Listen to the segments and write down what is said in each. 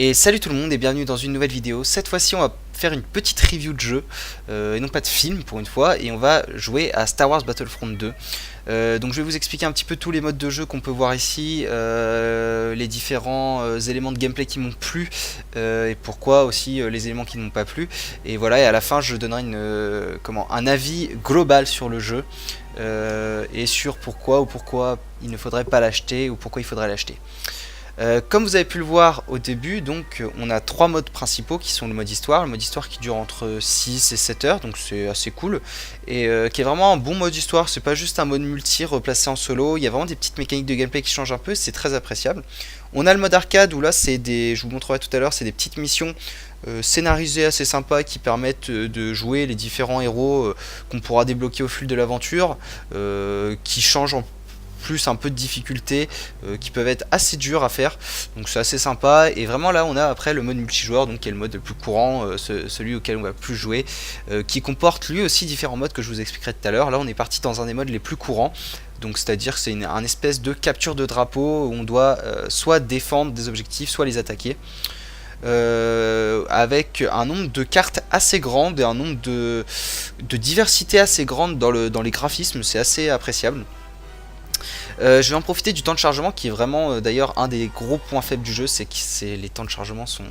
Et salut tout le monde et bienvenue dans une nouvelle vidéo. Cette fois-ci on va faire une petite review de jeu et non pas de film pour une fois, et on va jouer à Star Wars Battlefront 2. Donc je vais vous expliquer un petit peu tous les modes de jeu qu'on peut voir ici, les différents éléments de gameplay qui m'ont plu et pourquoi aussi les éléments qui ne m'ont pas plu. Et voilà, et à la fin je donnerai un avis global sur le jeu et sur pourquoi il ne faudrait pas l'acheter ou pourquoi il faudrait l'acheter. Comme vous avez pu le voir au début, donc on a trois modes principaux qui sont le mode histoire qui dure entre 6 et 7 heures, donc c'est assez cool, et qui est vraiment un bon mode histoire. C'est pas juste un mode multi replacé en solo, il y a vraiment des petites mécaniques de gameplay qui changent un peu, c'est très appréciable. On a le mode arcade où là c'est je vous montrerai tout à l'heure, c'est des petites missions scénarisées assez sympas qui permettent de jouer les différents héros qu'on pourra débloquer au fil de l'aventure, qui changent en plus un peu de difficultés qui peuvent être assez durs à faire, donc c'est assez sympa. Et vraiment là on a après le mode multijoueur, donc qui est le mode le plus courant, celui auquel on va plus jouer, qui comporte lui aussi différents modes que je vous expliquerai tout à l'heure. Là on est parti dans un des modes les plus courants, donc c'est à dire que c'est un espèce de capture de drapeau où on doit soit défendre des objectifs, soit les attaquer, avec un nombre de cartes assez grande et un nombre de diversité assez grande dans les graphismes. C'est assez appréciable. Je vais en profiter du temps de chargement qui est vraiment d'ailleurs un des gros points faibles du jeu, c'est que les temps de chargement sont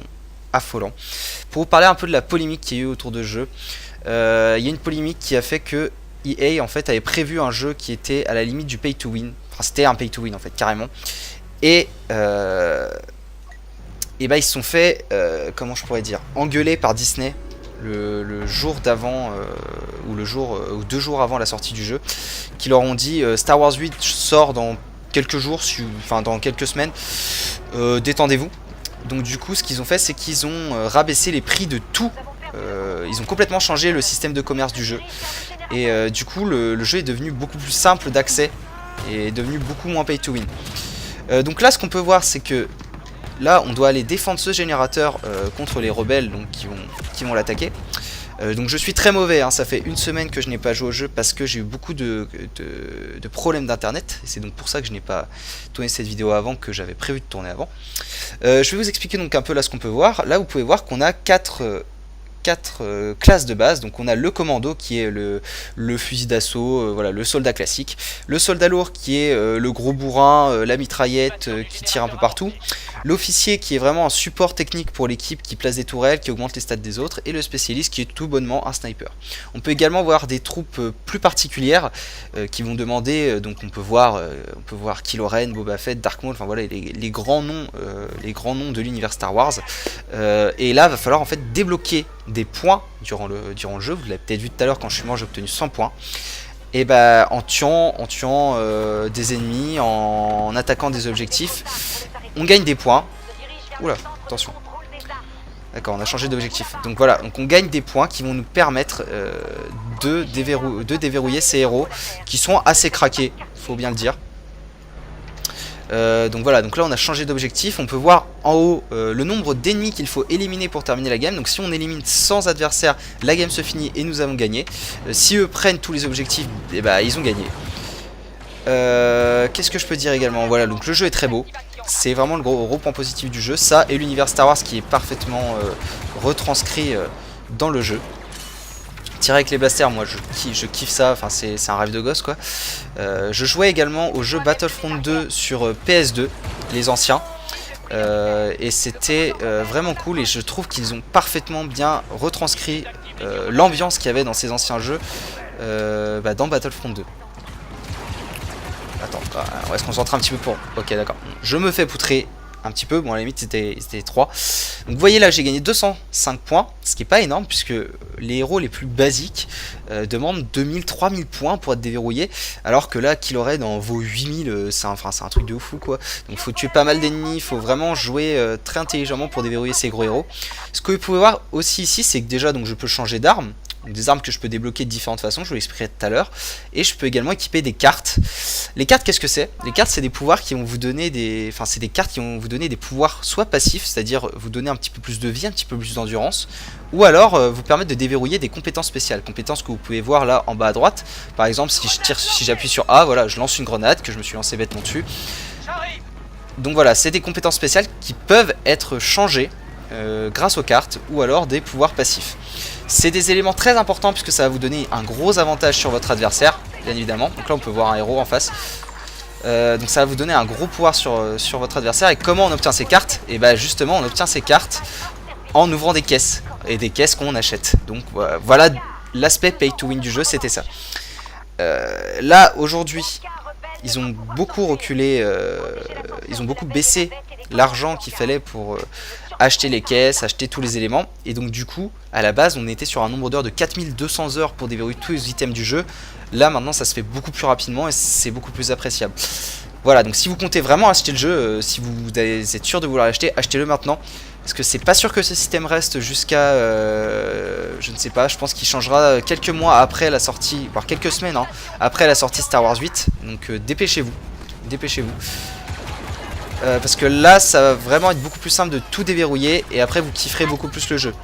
affolants. Pour vous parler un peu de la polémique qu'il y a eu autour de ce jeu, il y a une polémique qui a fait que EA en fait avait prévu un jeu qui était à la limite du pay to win. Enfin c'était un pay to win en fait carrément. Et bah ils se sont fait, comment je pourrais dire, engueuler par Disney le jour d'avant ou 2 jours avant la sortie du jeu, qui leur ont dit Star Wars 8 sort dans quelques jours, enfin dans quelques semaines, détendez-vous. Donc du coup ce qu'ils ont fait, c'est qu'ils ont rabaissé les prix de tout, ils ont complètement changé le système de commerce du jeu, et du coup le jeu est devenu beaucoup plus simple d'accès et est devenu beaucoup moins pay to win. Donc là ce qu'on peut voir, c'est que là on doit aller défendre ce générateur contre les rebelles, donc qui vont l'attaquer. Donc je suis très mauvais, hein. Ça fait une semaine que je n'ai pas joué au jeu parce que j'ai eu beaucoup de problèmes d'internet. C'est donc pour ça que je n'ai pas tourné cette vidéo avant, que j'avais prévu de tourner avant. Je vais vous expliquer donc un peu là ce qu'on peut voir. Là vous pouvez voir qu'on a 4 classes de base. Donc on a le commando qui est le fusil d'assaut, voilà, le soldat classique, le soldat lourd qui est le gros bourrin, la mitraillette qui tire un peu partout, l'officier qui est vraiment un support technique pour l'équipe, qui place des tourelles, qui augmente les stats des autres, et le spécialiste qui est tout bonnement un sniper. On peut également voir des troupes plus particulières qui vont demander, donc on peut voir Kylo Ren, Boba Fett, Dark Maul, enfin voilà les grands noms de l'univers Star Wars. Et là va falloir en fait débloquer des points durant le jeu. Vous l'avez peut-être vu tout à l'heure, quand je suis mort j'ai obtenu 100 points. Et bah en tuant des ennemis, en attaquant des objectifs, on gagne des points. Oula, attention. D'accord, on a changé d'objectif. Donc voilà, donc on gagne des points qui vont nous permettre de déverrouiller ces héros qui sont assez craqués, faut bien le dire. Donc voilà, donc là on a changé d'objectif. On peut voir en haut le nombre d'ennemis qu'il faut éliminer pour terminer la game. Donc si on élimine 100 adversaires, la game se finit et nous avons gagné. Si eux prennent tous les objectifs, et bah ils ont gagné. Qu'est-ce que je peux dire également? Voilà, donc le jeu est très beau. C'est vraiment le gros point positif du jeu. Ça et l'univers Star Wars qui est parfaitement retranscrit dans le jeu. Tirer avec les blasters, moi je kiffe ça, enfin c'est un rêve de gosse quoi. Je jouais également au jeu Battlefront 2 sur PS2, les anciens, et c'était vraiment cool, et je trouve qu'ils ont parfaitement bien retranscrit l'ambiance qu'il y avait dans ces anciens jeux dans Battlefront 2. Attends, on va se concentrer un petit peu pour... Ok d'accord, je me fais poutrer un petit peu, bon à la limite c'était 3. Donc vous voyez là j'ai gagné 205 points, ce qui est pas énorme puisque les héros les plus basiques demandent 2000-3000 points pour être déverrouillés, alors que là Kylo Ren en vaut 8000, c'est un truc de fou quoi. Donc faut tuer pas mal d'ennemis, il faut vraiment jouer très intelligemment pour déverrouiller ces gros héros. Ce que vous pouvez voir aussi ici, c'est que déjà donc je peux changer d'arme, des armes que je peux débloquer de différentes façons, je vous l'expliquerai tout à l'heure, et je peux également équiper des cartes. Les cartes, qu'est-ce que c'est? Les cartes, c'est des pouvoirs qui vont vous donner des... Enfin, c'est des cartes qui vont vous donner des pouvoirs soit passifs, c'est-à-dire vous donner un petit peu plus de vie, un petit peu plus d'endurance, ou alors vous permettre de déverrouiller des compétences spéciales, compétences que vous pouvez voir là en bas à droite. Par exemple, si j'appuie sur A, voilà, je lance une grenade que je me suis lancé bêtement dessus. Donc voilà, c'est des compétences spéciales qui peuvent être changées grâce aux cartes ou alors des pouvoirs passifs. C'est des éléments très importants puisque ça va vous donner un gros avantage sur votre adversaire, bien évidemment. Donc là on peut voir un héros en face. Donc ça va vous donner un gros pouvoir sur votre adversaire. Et comment on obtient ces cartes? Et bah justement on obtient ces cartes en ouvrant des caisses. Et des caisses qu'on achète. Donc voilà l'aspect pay to win du jeu, c'était ça. Là aujourd'hui ils ont beaucoup reculé, ils ont beaucoup baissé l'argent qu'il fallait pour acheter les caisses, acheter tous les éléments. Et donc du coup, à la base, on était sur un nombre d'heures de 4200 heures pour déverrouiller tous les items du jeu. Là maintenant ça se fait beaucoup plus rapidement et c'est beaucoup plus appréciable. Voilà, donc si vous comptez vraiment acheter le jeu, si vous êtes sûr de vouloir l'acheter, achetez-le maintenant. Parce que c'est pas sûr que ce système reste jusqu'à, je ne sais pas, je pense qu'il changera quelques mois après la sortie, voire quelques semaines hein, après la sortie Star Wars 8. Donc dépêchez-vous, dépêchez-vous. Parce que là, ça va vraiment être beaucoup plus simple de tout déverrouiller et après vous kifferez beaucoup plus le jeu.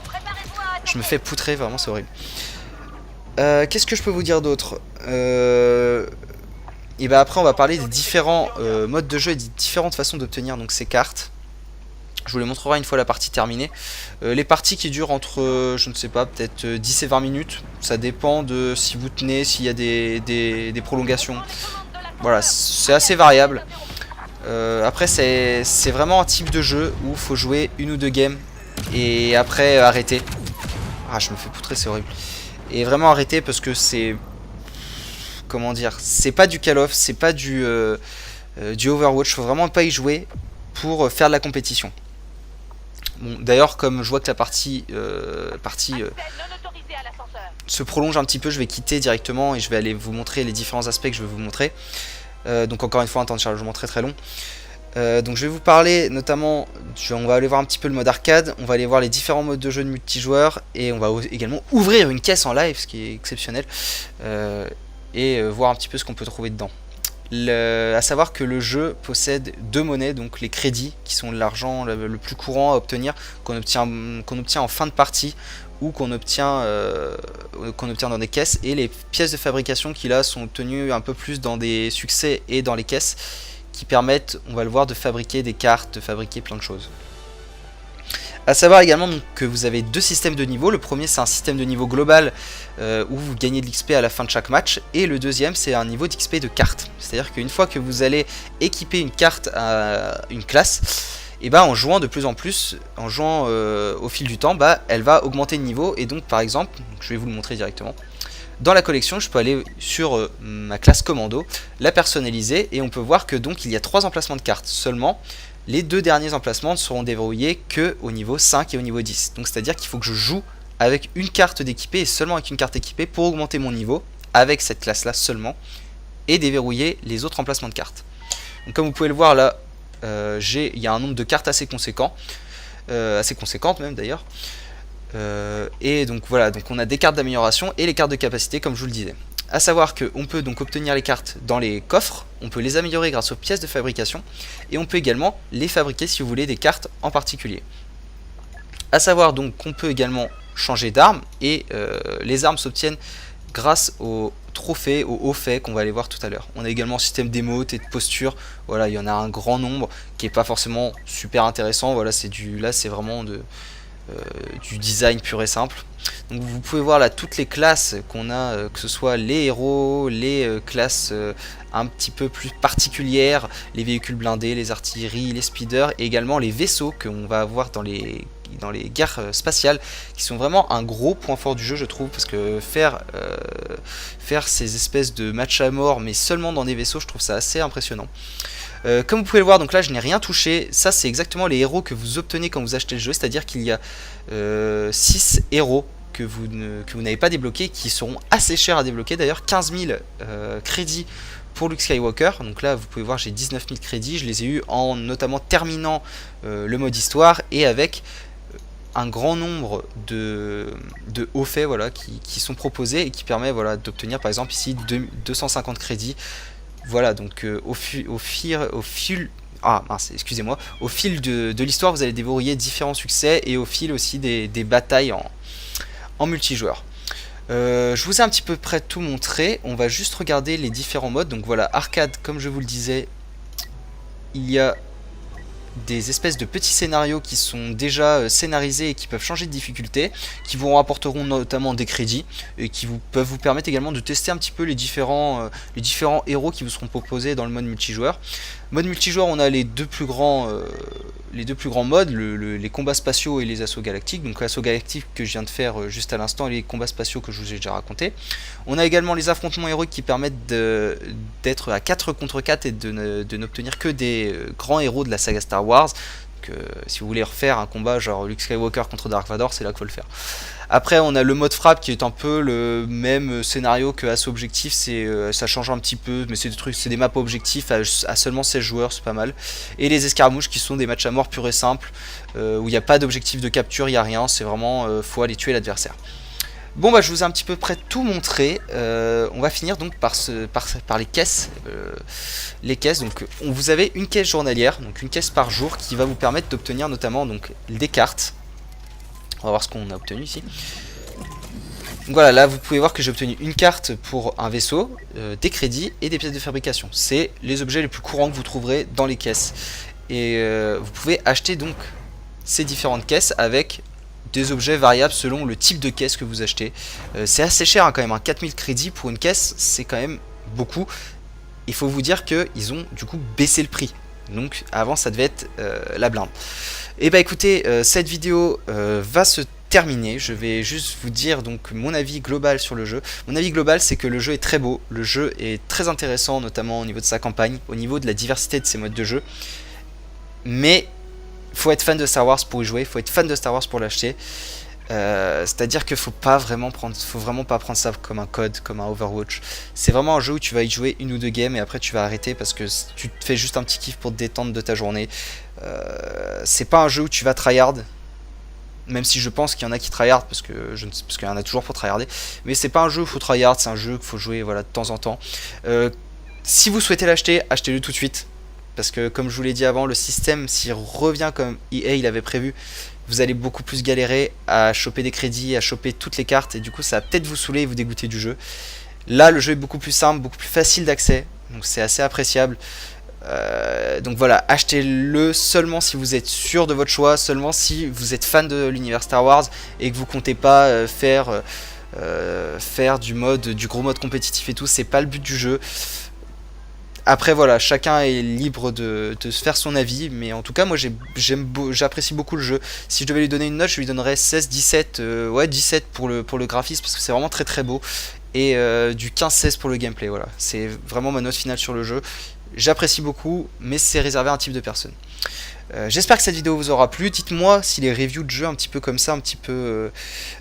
Je me fais poutrer, vraiment c'est horrible. Qu'est-ce que je peux vous dire d'autre? Et bah après on va parler des différents modes de jeu et des différentes façons d'obtenir donc ces cartes. Je vous les montrerai une fois la partie terminée. Les parties qui durent entre, je ne sais pas, peut-être 10 et 20 minutes. Ça dépend de si vous tenez, s'il y a des prolongations. Voilà, c'est assez variable. Après, c'est vraiment un type de jeu où il faut jouer une ou deux games et après arrêter. Ah, je me fais poutrer, c'est horrible. Et vraiment arrêter parce que c'est... Comment dire? C'est pas du Call of, c'est pas du Overwatch. Faut vraiment pas y jouer pour faire de la compétition. Bon, d'ailleurs, comme je vois que la partie se prolonge un petit peu, je vais quitter directement et je vais aller vous montrer les différents aspects que je vais vous montrer. Donc encore une fois, un temps de chargement très très long. Donc je vais vous parler notamment, on va aller voir un petit peu le mode arcade, on va aller voir les différents modes de jeu de multijoueur et on va également ouvrir une caisse en live, ce qui est exceptionnel, et voir un petit peu ce qu'on peut trouver dedans. À savoir que le jeu possède deux monnaies, donc les crédits qui sont l'argent le plus courant à obtenir, qu'on obtient en fin de partie ou qu'on obtient dans des caisses, et les pièces de fabrication qui là sont obtenues un peu plus dans des succès et dans les caisses, qui permettent, on va le voir, de fabriquer des cartes, de fabriquer plein de choses. A savoir également donc, que vous avez deux systèmes de niveau. Le premier c'est un système de niveau global où vous gagnez de l'XP à la fin de chaque match, et le deuxième c'est un niveau d'XP de carte. C'est-à-dire qu'une fois que vous allez équiper une carte à une classe, et bah en jouant de plus en plus, en jouant au fil du temps, bah elle va augmenter de niveau. Et donc par exemple, je vais vous le montrer directement. Dans la collection, je peux aller sur ma classe commando, la personnaliser, et on peut voir que donc il y a 3 emplacements de cartes seulement. Les deux derniers emplacements ne seront déverrouillés que au niveau 5 et au niveau 10. Donc c'est à dire qu'il faut que je joue avec une carte d'équipée et seulement avec une carte équipée pour augmenter mon niveau avec cette classe là seulement et déverrouiller les autres emplacements de cartes. Donc comme vous pouvez le voir là, il y a un nombre de cartes assez conséquent, assez conséquente même d'ailleurs. Et donc voilà, donc on a des cartes d'amélioration et les cartes de capacité comme je vous le disais. A savoir qu'on peut donc obtenir les cartes dans les coffres, on peut les améliorer grâce aux pièces de fabrication, et on peut également les fabriquer si vous voulez des cartes en particulier. A savoir donc qu'on peut également changer d'arme, et les armes s'obtiennent grâce aux trophées, aux hauts faits qu'on va aller voir tout à l'heure. On a également un système d'émotes et de posture, voilà, il y en a un grand nombre qui n'est pas forcément super intéressant, voilà, là c'est vraiment du design pur et simple. Donc vous pouvez voir là toutes les classes qu'on a, que ce soit les héros, les classes un petit peu plus particulières, les véhicules blindés, les artilleries, les speeders, et également les vaisseaux qu'on va avoir dans les guerres spatiales, qui sont vraiment un gros point fort du jeu je trouve, parce que faire ces espèces de matchs à mort mais seulement dans des vaisseaux, je trouve ça assez impressionnant. Comme vous pouvez le voir, donc là je n'ai rien touché, ça c'est exactement les héros que vous obtenez quand vous achetez le jeu, c'est-à-dire qu'il y a 6 héros que vous n'avez pas débloqués, qui seront assez chers à débloquer, d'ailleurs 15 000 crédits pour Luke Skywalker. Donc là vous pouvez voir j'ai 19 000 crédits, je les ai eu en notamment terminant le mode histoire et avec un grand nombre de hauts faits, voilà, qui sont proposés et qui permet, voilà, d'obtenir par exemple ici 250 crédits. Voilà, donc au fil de l'histoire vous allez déverrouiller différents succès, et au fil aussi des batailles en multijoueur. Je vous ai un petit peu près tout montré, on va juste regarder les différents modes. Donc voilà, arcade, comme je vous le disais, il y a des espèces de petits scénarios qui sont déjà scénarisés et qui peuvent changer de difficulté, qui vous rapporteront notamment des crédits et qui peuvent vous permettre également de tester un petit peu les différents héros qui vous seront proposés dans le mode multijoueur. Mode multijoueur, on a les deux plus grands modes, les combats spatiaux et les assauts galactiques. Donc l'assaut galactique que je viens de faire juste à l'instant et les combats spatiaux que je vous ai déjà raconté. On a également les affrontements héroïques qui permettent d'être à 4 contre 4 et de n'obtenir que des grands héros de la saga Star Wars. Donc, si vous voulez refaire un combat genre Luke Skywalker contre Dark Vador, c'est là qu'il faut le faire. Après, on a le mode frappe qui est un peu le même scénario que Assaut Objectif, ça change un petit peu, mais c'est des maps objectifs à seulement 16 joueurs, c'est pas mal. Et les escarmouches qui sont des matchs à mort purs et simples, où il n'y a pas d'objectif de capture, il n'y a rien, c'est vraiment faut aller tuer l'adversaire. Bon bah je vous ai un petit peu près tout montré, on va finir donc par les caisses. Donc vous avez une caisse journalière, donc une caisse par jour qui va vous permettre d'obtenir notamment donc des cartes. On va voir ce qu'on a obtenu ici. Donc voilà, là vous pouvez voir que j'ai obtenu une carte pour un vaisseau, des crédits et des pièces de fabrication. C'est les objets les plus courants que vous trouverez dans les caisses. Et vous pouvez acheter donc ces différentes caisses avec des objets variables selon le type de caisse que vous achetez. C'est assez cher hein, quand même, hein. 4000 crédits pour une caisse, c'est quand même beaucoup. Il faut vous dire qu'ils ont du coup baissé le prix. Donc avant ça devait être la blinde. Et bah écoutez, cette vidéo va se terminer. Je vais juste vous dire donc mon avis global sur le jeu. Mon avis global, c'est que le jeu est très beau, le jeu est très intéressant, notamment au niveau de sa campagne, au niveau de la diversité de ses modes de jeu. Mais faut être fan de Star Wars pour y jouer, faut être fan de Star Wars pour l'acheter. C'est-à-dire qu'il faut vraiment pas prendre ça comme un code, comme un Overwatch. C'est vraiment un jeu où tu vas y jouer une ou deux games et après tu vas arrêter parce que tu te fais juste un petit kiff pour te détendre de ta journée. C'est pas un jeu où tu vas tryhard, même si je pense qu'il y en a qui tryhard parce qu'il y en a toujours pour tryharder. Mais c'est pas un jeu où il faut tryhard, c'est un jeu qu'il faut jouer voilà, de temps en temps. Si vous souhaitez l'acheter, achetez-le tout de suite. Parce que comme je vous l'ai dit avant, le système s'il revient comme EA il avait prévu, vous allez beaucoup plus galérer à choper des crédits, à choper toutes les cartes, et du coup ça va peut-être vous saouler et vous dégoûter du jeu. Là le jeu est beaucoup plus simple, beaucoup plus facile d'accès, donc c'est assez appréciable. Donc voilà, achetez-le seulement si vous êtes sûr de votre choix, seulement si vous êtes fan de l'univers Star Wars et que vous comptez pas faire du gros mode compétitif et tout, c'est pas le but du jeu. Après voilà, chacun est libre de se faire son avis, mais en tout cas moi j'apprécie beaucoup le jeu. Si je devais lui donner une note, je lui donnerais 16, 17, ouais 17 pour le graphisme parce que c'est vraiment très très beau, et du 15-16 pour le gameplay, voilà. C'est vraiment ma note finale sur le jeu. J'apprécie beaucoup, mais c'est réservé à un type de personne. J'espère que cette vidéo vous aura plu. Dites-moi si les reviews de jeux un petit peu comme ça, un petit peu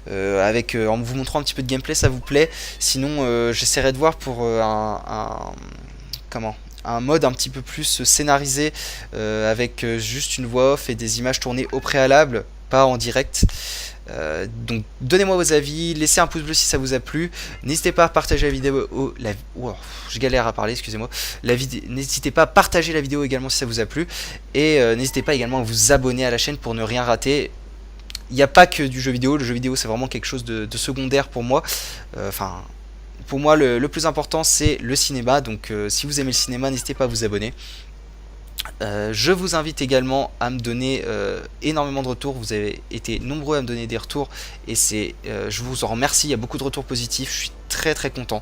en vous montrant un petit peu de gameplay, ça vous plaît. Sinon j'essaierai de voir pour un mode un petit peu plus scénarisé avec juste une voix off et des images tournées au préalable, pas en direct. Donc donnez-moi vos avis, laissez un pouce bleu si ça vous a plu, n'hésitez pas à partager la vidéo, je galère à parler, excusez-moi, n'hésitez pas à partager la vidéo également si ça vous a plu, et n'hésitez pas également à vous abonner à la chaîne pour ne rien rater. Il n'y a pas que du jeu vidéo, le jeu vidéo c'est vraiment quelque chose de secondaire pour moi, pour moi le plus important c'est le cinéma, donc si vous aimez le cinéma n'hésitez pas à vous abonner. Je vous invite également à me donner énormément de retours, vous avez été nombreux à me donner des retours et je vous en remercie, il y a beaucoup de retours positifs, je suis très très content,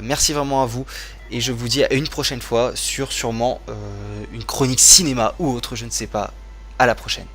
merci vraiment à vous et je vous dis à une prochaine fois sur sûrement une chronique cinéma ou autre, je ne sais pas, à la prochaine.